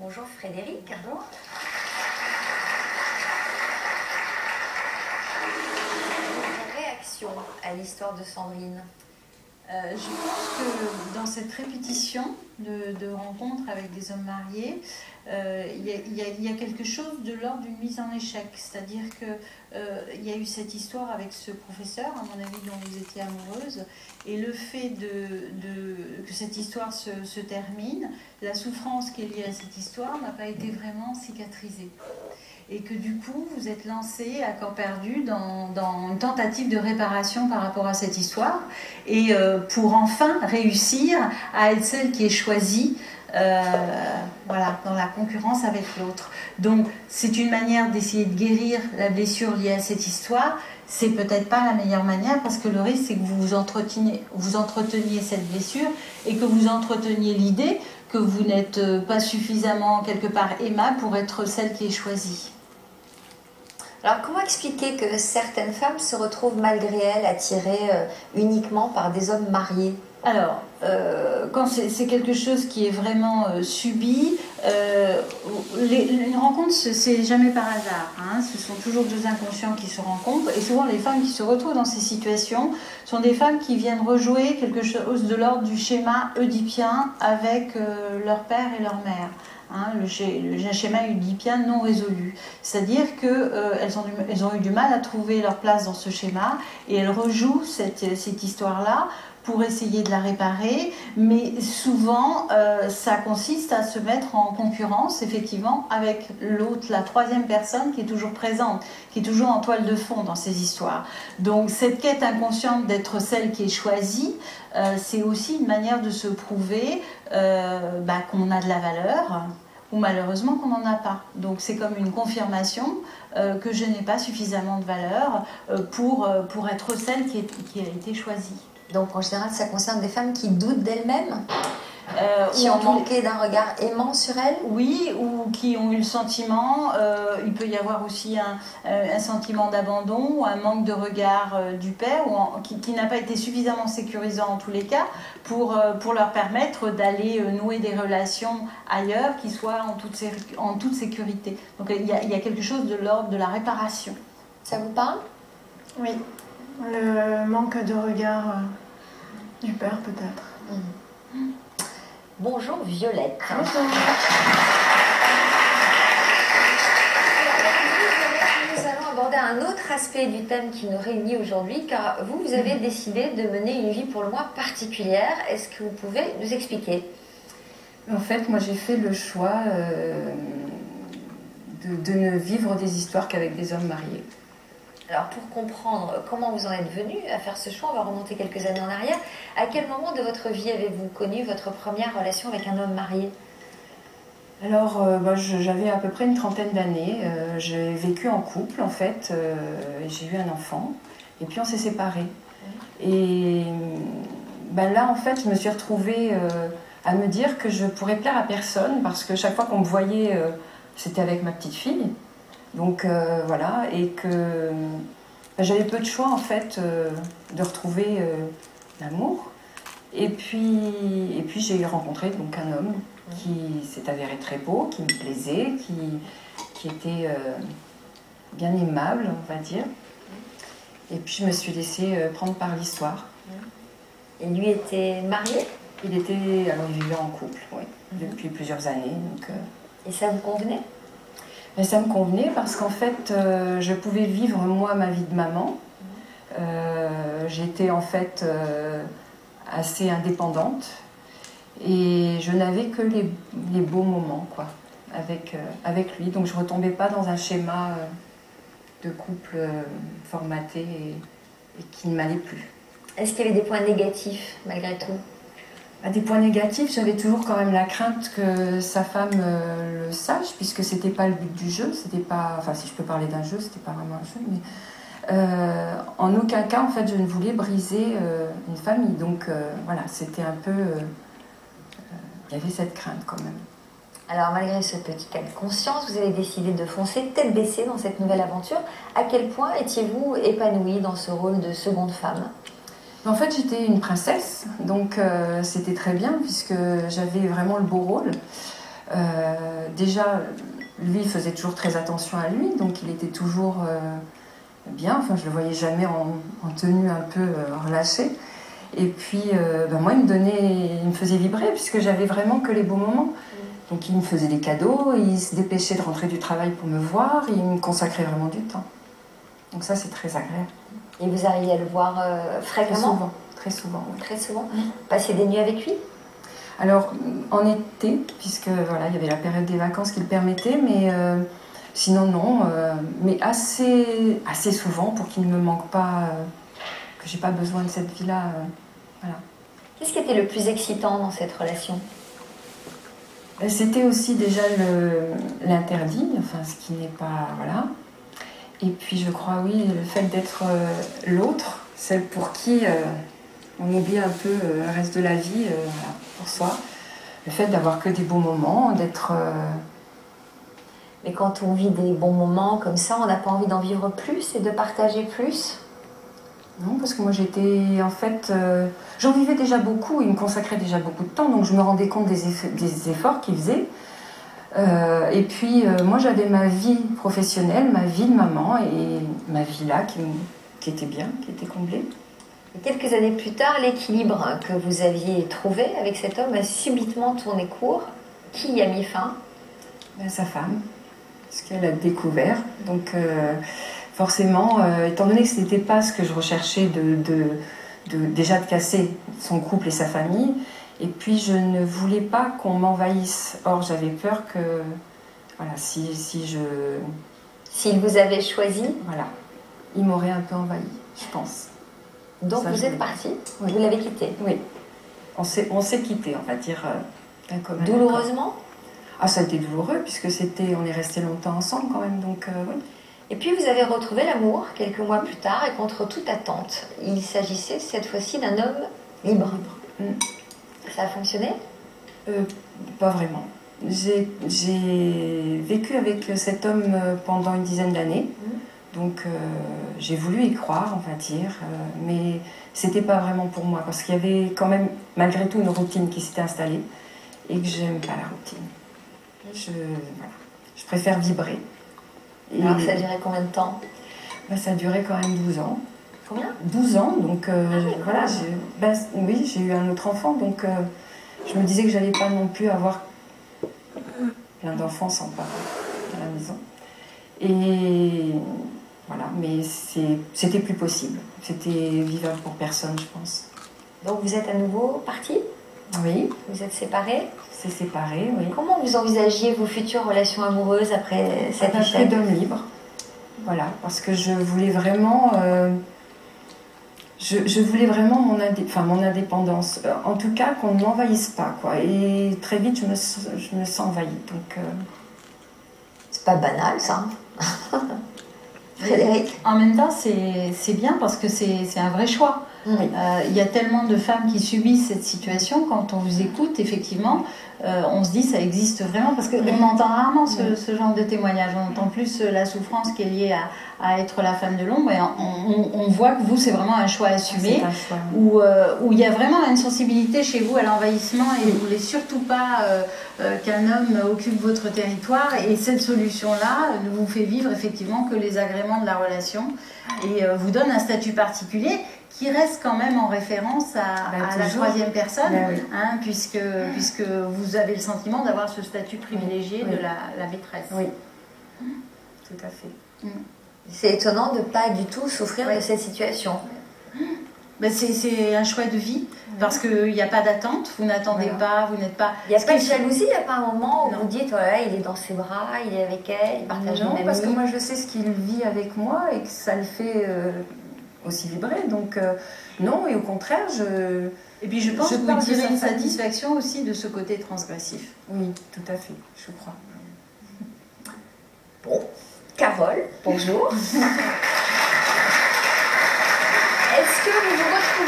Bonjour Frédéric. Bonjour. Votre réaction à l'histoire de Sandrine? Je pense que dans cette répétition de rencontres avec des hommes mariés, il y a quelque chose de l'ordre d'une mise en échec. C'est-à-dire qu'il y a eu cette histoire avec ce professeur, à mon avis, dont vous étiez amoureuse, et le fait que cette histoire se termine, la souffrance qui est liée à cette histoire n'a pas été vraiment cicatrisée. Et que du coup, vous êtes lancé à corps perdu dans une tentative de réparation par rapport à cette histoire, et pour enfin réussir à être celle qui est choisie voilà, dans la concurrence avec l'autre. Donc c'est une manière d'essayer de guérir la blessure liée à cette histoire. C'est peut-être pas la meilleure manière, parce que le risque, c'est que vous entreteniez cette blessure, et que vous entreteniez l'idée que vous n'êtes pas suffisamment quelque part aimable pour être celle qui est choisie. Alors comment expliquer que certaines femmes se retrouvent malgré elles attirées uniquement par des hommes mariés? Alors, quand c'est quelque chose qui est vraiment subi, une rencontre, c'est jamais par hasard. Hein. Ce sont toujours deux inconscients qui se rencontrent. Et souvent, les femmes qui se retrouvent dans ces situations sont des femmes qui viennent rejouer quelque chose de l'ordre du schéma oedipien avec leur père et leur mère. Hein, le schéma oedipien non résolu. C'est-à-dire qu'elles ont eu du mal à trouver leur place dans ce schéma, et elles rejouent cette histoire-là pour essayer de la réparer, mais souvent ça consiste à se mettre en concurrence effectivement avec l'autre, la troisième personne qui est toujours présente, qui est toujours en toile de fond dans ces histoires. Donc cette quête inconsciente d'être celle qui est choisie, c'est aussi une manière de se prouver qu'on a de la valeur, ou malheureusement qu'on n'en a pas. Donc c'est comme une confirmation que je n'ai pas suffisamment de valeur pour être celle qui a été choisie. Donc en général, ça concerne des femmes qui doutent d'elles-mêmes, qui ont manqué d'un regard aimant sur elles? Oui, ou qui ont eu le sentiment, il peut y avoir aussi un sentiment d'abandon, ou un manque de regard du père, qui n'a pas été suffisamment sécurisant en tous les cas, pour leur permettre d'aller nouer des relations ailleurs qui soient en toute sécurité. Donc il y a quelque chose de l'ordre de la réparation. Ça vous parle? Oui, le manque de regard du père peut-être. Bonjour Violette. Bonjour. Nous allons aborder un autre aspect du thème qui nous réunit aujourd'hui, car vous avez décidé de mener une vie pour le moins particulière. Est-ce que vous pouvez nous expliquer? En fait, moi j'ai fait le choix de ne vivre des histoires qu'avec des hommes mariés. Alors pour comprendre comment vous en êtes venu à faire ce choix, on va remonter quelques années en arrière. À quel moment de votre vie avez-vous connu votre première relation avec un homme marié? Alors j'avais à peu près une trentaine d'années. J'ai vécu en couple en fait. J'ai eu un enfant et puis on s'est séparés. Et là en fait je me suis retrouvée à me dire que je pourrais plaire à personne, parce que chaque fois qu'on me voyait c'était avec ma petite fille. Donc voilà, et que j'avais peu de choix en fait de retrouver l'amour. Et puis j'ai rencontré donc un homme qui s'est avéré très beau, qui me plaisait, qui était bien aimable, on va dire. Et puis je me suis laissée prendre par l'histoire. Et lui était marié? Il vivait en couple, oui, depuis plusieurs années. Donc, et ça vous convenait? Ça me convenait parce qu'en fait, je pouvais vivre moi ma vie de maman. J'étais en fait assez indépendante, et je n'avais que les beaux moments quoi, avec lui. Donc je ne retombais pas dans un schéma de couple formaté et qui ne m'allait plus. Est-ce qu'il y avait des points négatifs malgré tout? À des points négatifs, j'avais toujours quand même la crainte que sa femme le sache, puisque c'était pas le but du jeu, c'était pas, enfin si je peux parler d'un jeu, c'était pas vraiment un jeu, mais en aucun cas en fait je ne voulais briser une famille, donc voilà, c'était un peu, il y avait cette crainte quand même. Alors malgré ce petit cas de conscience, vous avez décidé de foncer tête baissée dans cette nouvelle aventure. À quel point étiez-vous épanouie dans ce rôle de seconde femme? En fait, j'étais une princesse, donc c'était très bien puisque j'avais vraiment le beau rôle déjà, lui faisait toujours très attention à lui, donc il était toujours bien. Enfin, je le voyais jamais en tenue un peu relâchée. Et puis, moi, il me faisait vibrer, puisque j'avais vraiment que les beaux moments. Donc, il me faisait des cadeaux, il se dépêchait de rentrer du travail pour me voir, il me consacrait vraiment du temps. Donc ça, c'est très agréable. Et vous arrivez à le voir fréquemment? Très souvent. Oui. Très souvent. Passer des nuits avec lui? Alors, en été, puisque voilà, il y avait la période des vacances qui le permettait, mais sinon non, mais assez souvent pour qu'il ne me manque pas, que j'ai pas besoin de cette vie-là. Voilà. Qu'est-ce qui était le plus excitant dans cette relation? C'était aussi déjà l'interdit, enfin ce qui n'est pas, voilà. Et puis je crois, oui, le fait d'être l'autre, celle pour qui on oublie un peu le reste de la vie, voilà, pour soi. Le fait d'avoir que des beaux moments, d'être... Mais quand on vit des bons moments comme ça, on n'a pas envie d'en vivre plus et de partager plus? Non, parce que moi j'étais, en fait... j'en vivais déjà beaucoup, il me consacrait déjà beaucoup de temps, donc je me rendais compte des efforts qu'il faisait. Et puis, moi j'avais ma vie professionnelle, ma vie de maman, et ma vie là qui était bien, qui était comblée. Et quelques années plus tard, l'équilibre que vous aviez trouvé avec cet homme a subitement tourné court. Qui y a mis fin? Sa femme, ce qu'elle a découvert. Donc forcément, étant donné que ce n'était pas ce que je recherchais déjà de casser son couple et sa famille, et puis je ne voulais pas qu'on m'envahisse. Or j'avais peur que, voilà, S'il vous avait choisi? Voilà, il m'aurait un peu envahi, je pense. Donc ça, vous êtes partie? Oui. Vous l'avez quitté? Oui. On s'est quitté, on va dire, d'un commun. Douloureusement? Ah, ça a été douloureux, puisque on est restés longtemps ensemble quand même, donc oui. Et puis vous avez retrouvé l'amour quelques mois plus tard, et contre toute attente, il s'agissait cette fois-ci d'un homme libre. Ça a fonctionné? Pas vraiment. J'ai vécu avec cet homme pendant une dizaine d'années. Donc j'ai voulu y croire, on va dire, mais c'était pas vraiment pour moi, parce qu'il y avait quand même, malgré tout, une routine qui s'était installée, et que j'aime pas la routine. Je préfère vibrer. Et alors ça a duré combien de temps? Ça a duré quand même 12 ans. Combien? 12 ans, donc oui, voilà, oui, j'ai eu un autre enfant, donc je me disais que j'allais pas non plus avoir plein d'enfants sans parents à la maison. Et voilà, mais c'était plus possible. C'était vivable pour personne, je pense. Donc vous êtes à nouveau partis? Oui. Vous êtes séparés? C'est séparé, oui. Comment vous envisagiez vos futures relations amoureuses après cet échec? D'homme libre. Voilà, parce que je voulais vraiment... je voulais vraiment mon indépendance. En tout cas, qu'on ne m'envahisse pas, quoi. Et très vite, je me sens envahie. Donc, c'est pas banal, ça. Frédéric? En même temps, c'est bien parce que c'est un vrai choix. Il y a tellement de femmes qui subissent cette situation. Quand on vous écoute, effectivement, on se dit ça existe vraiment, parce qu'on entend rarement ce genre de témoignage. On entend plus la souffrance qui est liée à être la femme de l'ombre, et on voit que vous, c'est vraiment un choix assumé, où il y a vraiment une sensibilité chez vous à l'envahissement, et vous ne voulez surtout pas qu'un homme occupe votre territoire, et cette solution-là ne vous fait vivre effectivement que les agréments de la relation, et vous donne un statut particulier qui reste quand même en référence à la troisième personne, hein, puisque vous avez le sentiment d'avoir ce statut privilégié de la maîtresse. Oui, tout à fait. C'est étonnant de ne pas du tout souffrir de cette situation. Ben c'est un choix de vie, parce qu'il n'y a pas d'attente, vous n'attendez pas, vous n'êtes pas... Il n'y a pas de jalousie, il n'y a pas un moment où vous dites, voilà, il est dans ses bras, il est avec elle, il partage une amie. Non, parce que moi je sais ce qu'il vit avec moi, et que ça le fait aussi vibrer, donc non, et au contraire, Et puis je pense que vous tirez une satisfaction aussi de ce côté transgressif. Oui, tout à fait, je crois. Bon, Carole, bonjour. Est-ce que vous vous retrouvez